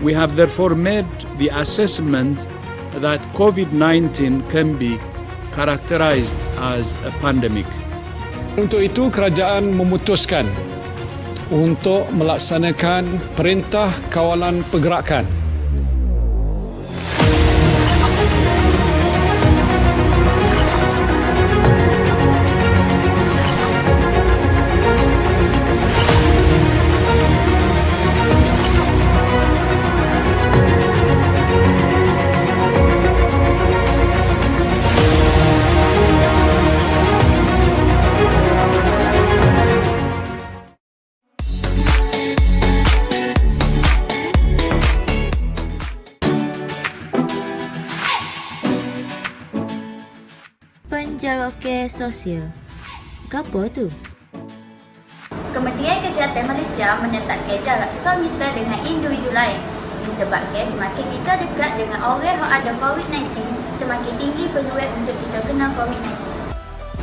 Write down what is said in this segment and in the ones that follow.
We have therefore made the assessment that COVID-19 can be characterized as a pandemic. Untuk itu, kerajaan memutuskan untuk melaksanakan perintah kawalan pergerakan. Penjagaan sosial. Apa tu? Kementerian Kesihatan Malaysia menyatakan jarak 100 meter dengan individu lain. Disebabkan semakin kita dekat dengan orang yang ada COVID-19, semakin tinggi peluang untuk kita kena COVID-19.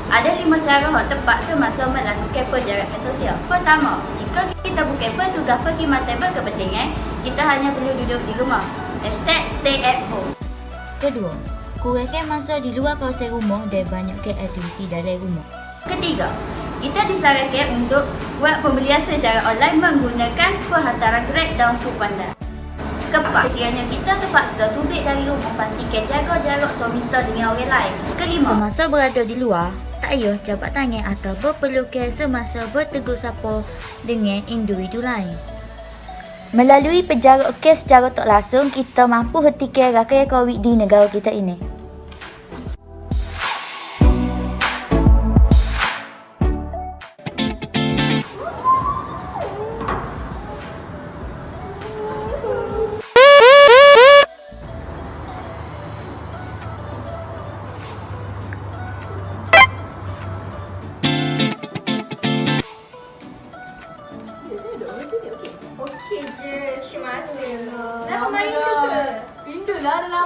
Ada 5 cara yang tepat semasa melakukan penjarakan sosial. Pertama, jika kita bukan petugas perkhidmatan berkepentingan, kita hanya perlu duduk di rumah. #StayAtHome. Kedua, kurangkan masa di luar kawasan rumah dan banyakkan aktiviti dalam rumah. Ketiga, kita disarankan untuk buat pembelian secara online menggunakan perhantaran Grab dan Foodpanda. Keempat, sekiranya kita terpaksa tubik dari rumah, pastikan jaga jarak 100 meter dengan orang lain. Kelima, Semasa berada di luar, tak payah jabat tangan atau berpelukan semasa bertegur sapa dengan individu lain. Melalui penjarakan secara tak langsung, kita mampu hentikan rakan COVID di negara kita ini. okey je, macam mana lah. Dah main tu ke? Rindulah dalam.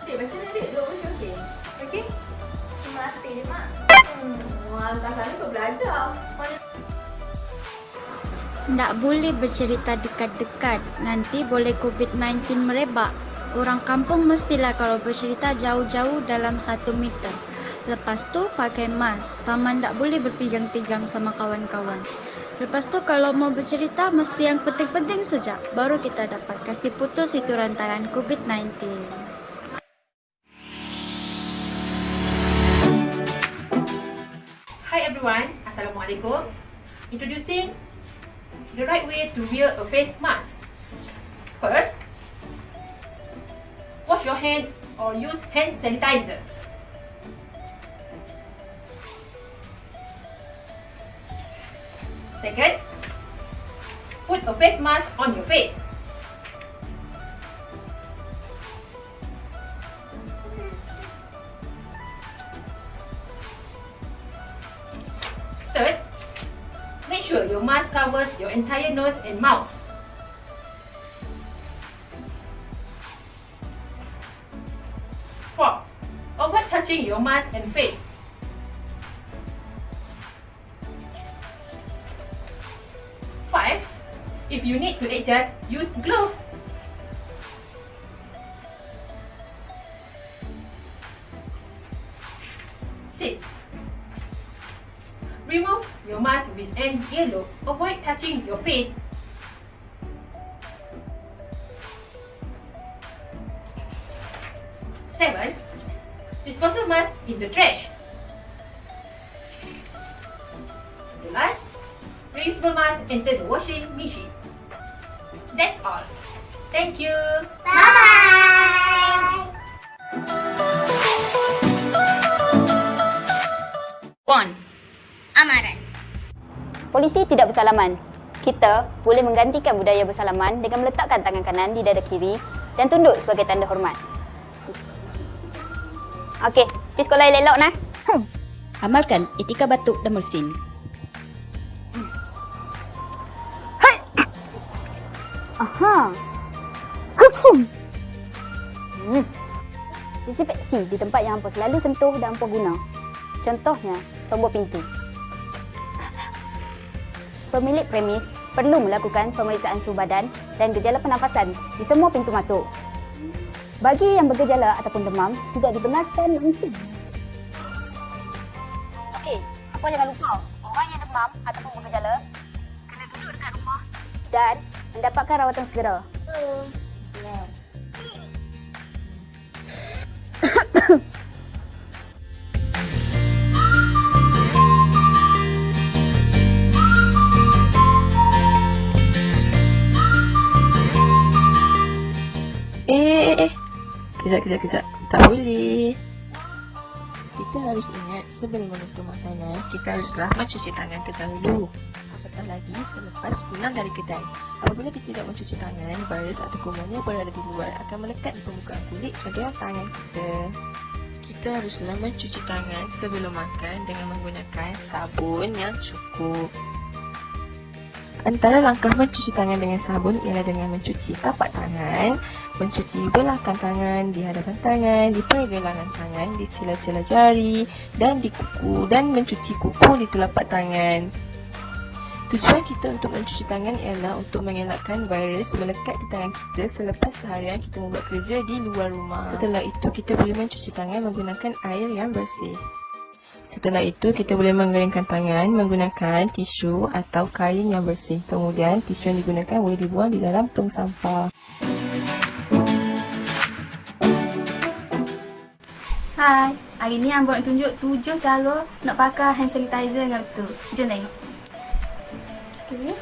Dek, macam mana dek? Duk macam okey? Okey? Mati je mak. Wah, tak sana kau belajar. Tak boleh bercerita dekat-dekat, nanti boleh COVID-19 merebak. Orang kampung mestilah kalau bercerita jauh-jauh dalam 1 meter. Lepas tu pakai mask, sama tak boleh berpegang-pegang sama kawan-kawan. Lepas tu kalau mau bercerita mesti yang penting-penting saja, baru kita dapat kasih putus itu rantaian COVID-19. Hi everyone, Assalamualaikum. Introducing the right way to wear a face mask. First, wash your hand or use hand sanitizer. Second, put a face mask on your face. Third, make sure your mask covers your entire nose and mouth. Fourth, avoid touching your mask and face. Five, if you need to adjust, use glove. Six, remove your mask with end yellow. Avoid touching your face. Seven, disposal mask in the trash. The last, reusable mask enter the washing machine. That's all. Thank you. Bye! Puan, Amaran. polisi tidak bersalaman. Kita boleh menggantikan budaya bersalaman dengan meletakkan tangan kanan di dada kiri dan tunduk sebagai tanda hormat. Okey, pergi sekolah elok-elok nah. Amalkan etika batuk dan bersin. Aha. Disinfeksi di tempat yang hampa selalu sentuh dan hampa guna. Contohnya, tombol pintu. Pemilik premis perlu melakukan pemeriksaan suhu badan dan gejala pernafasan di semua pintu masuk. Bagi yang bergejala ataupun demam, tidak dibenarkan langsung. Okey, apa jangan lupa, orang yang demam ataupun bergejala kena duduk dekat rumah dan mendapatkan rawatan segera. Kejap. Tak boleh. Kita harus ingat sebelum menyentuh makanan, kita haruslah mencuci tangan terdahulu. Apatah lagi selepas pulang dari kedai. Apabila kita tidak mencuci tangan, virus atau kuman yang berada di luar akan melekat di permukaan kulit pada tangan kita. Kita haruslah mencuci tangan sebelum makan dengan menggunakan sabun yang cukup. Antara langkah mencuci tangan dengan sabun ialah dengan mencuci tapak tangan, mencuci belakang tangan, di hadapan tangan, di pergelangan tangan, di celah-celah jari dan di kuku, dan mencuci kuku di telapak tangan. Tujuan kita untuk mencuci tangan ialah untuk mengelakkan virus melekat di tangan kita selepas seharian kita membuat kerja di luar rumah. Setelah itu, kita boleh mencuci tangan menggunakan air yang bersih. Setelah itu, kita boleh mengeringkan tangan menggunakan tisu atau kain yang bersih. Kemudian, tisu yang digunakan boleh dibuang di dalam tong sampah. Hai, hari ni Abang nak tunjuk 7 cara nak pakai hand sanitizer dengan betul. Jom tengok. Okay.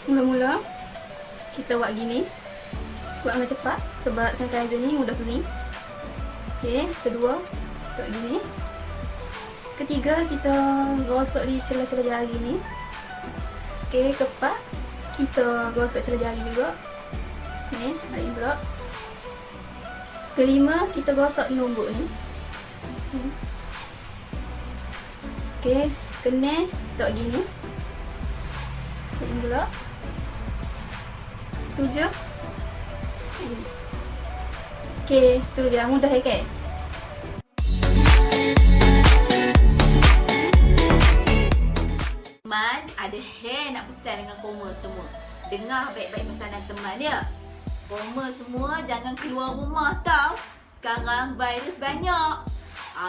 Mula-mula, kita buat gini. Buat dengan cepat sebab sanitizer ni mudah kering. Okay, kedua, buat gini. Ketiga, kita gosok di celah-celah jari ni. Okay, keempat, kita gosok celah jari juga. Ni, hari pula. Kelima, kita gosok di lombok ni. Okay, kening, tak gini. Ini pula. 7. Okay, tu dia, mudah kan? Teman ada hair nak pesan dengan Koma semua. Dengar baik-baik pesanan teman ya. Koma semua jangan keluar rumah tau. Sekarang virus banyak.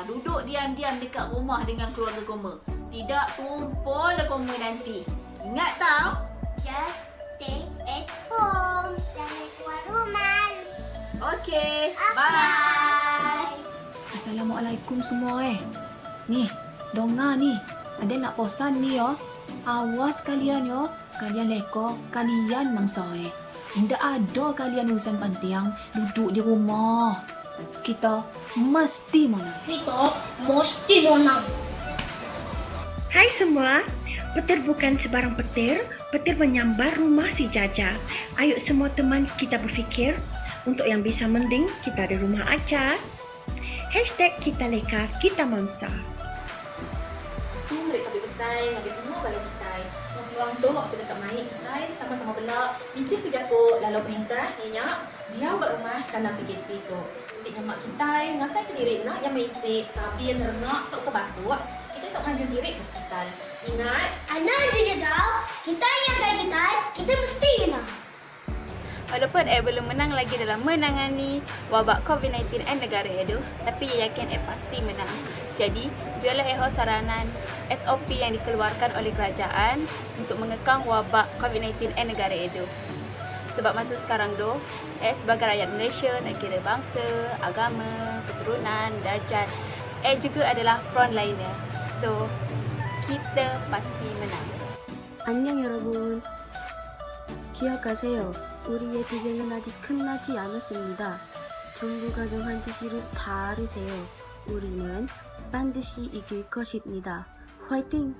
Duduk diam-diam dekat rumah dengan keluarga Koma. Tidak tumpul Koma nanti. Ingat tau? Just stay at home. Jangan keluar rumah. Okay, bye. Assalamualaikum semua Ni, dengar ni. Ada nak pesan ni yo. Awas kalian yo. Kalian leko, kalian mangsa Tidak ada kalian urusan penting duduk di rumah. Kita mesti menang. Hai semua, petir bukan sebarang petir. Petir menyambar rumah si Jaja. Ayo semua teman kita berfikir, untuk yang bisa mending kita di rumah aja. #kita leka, kita mangsa. Semua mereka besar, habis semua balik kita. Orang tu waktu dekat main kita sama-sama belak. Minta ke jatuh lalu perintah nyenyak. Dia buat rumah tanam PKP tu. Untuk nyamak kita, ngasai ke diri nak yang mesej. Tapi yang ternak tak ke batu. Kita tak maju diri ke hospital. Ingat? Anak dia tahu, kita ingatkan kita mesti menang. Walaupun belum menang lagi dalam menangani wabak COVID-19 di negara Edo, tapi ia yakin pasti menang. Jadi, jualah saranan SOP yang dikeluarkan oleh kerajaan untuk mengekang wabak COVID-19 di negara Edo. Sebab masa sekarang sebagai rakyat Malaysia nak kira bangsa, agama, keturunan, darjat, juga adalah frontliner. So, kita pasti menang. 안녕 여러분. 기억하세요. 우리의 투쟁은 아직 끝나지 않았습니다. 정부 가정한 지시를 다 알으세요. 우리는 반드시 이길 것입니다. 화이팅!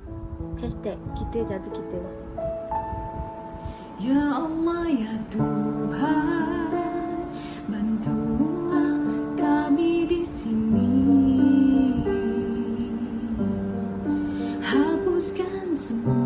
kita jaga kita. Ya Allah ya Tuhan, bantulah kami di sini. Hapuskan semua